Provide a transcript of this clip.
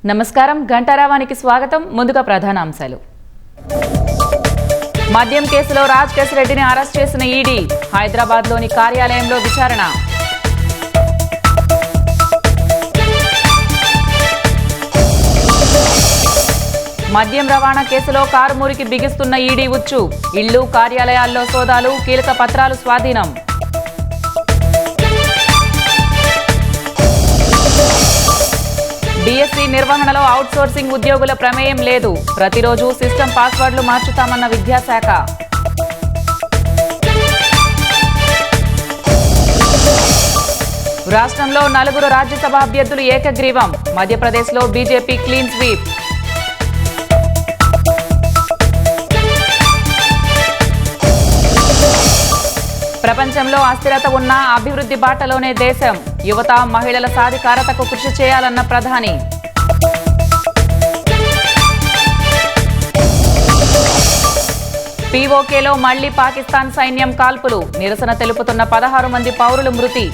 నమస్కారం, గంటారావానికి స్వాగతం. ముందుగా ప్రధానాంశాలు. మద్యం కేసులో రాజకేశ్ రెడ్డిని అరెస్ట్ చేసిన ఈడీ, హైదరాబాద్లోని కార్యాలయంలో విచారణ. మద్యం రవాణా కేసులో కారు మురికి బిగిస్తున్న ఈడీ ఉచ్చు, ఇళ్లు కార్యాలయాల్లో సోదాలు, కీలక పత్రాలు స్వాధీనం. డిఎస్సి నిర్వహణలో అవుట్సోర్సింగ్ ఉద్యోగుల ప్రమేయం లేదు, ప్రతిరోజు సిస్టమ్ పాస్వర్డ్లు మార్చుతామన్న విద్యాశాఖ. రాష్ట్రంలో 4 రాజ్యసభ అభ్యర్థులు ఏకగ్రీవం, మధ్యప్రదేశ్లో బీజేపీ క్లీన్ స్వీప్. ప్రపంచంలో అస్థిరత ఉన్న అభివృద్ధి బాటలోనే దేశం, యువత మహిళల సాధికారతకు కృషి చేయాలన్న ప్రధాని. పీఓకేలో మళ్లీ పాకిస్తాన్ సైన్యం కాల్పులు, నిరసన తెలుపుతున్న 16 మంది పౌరులు మృతి.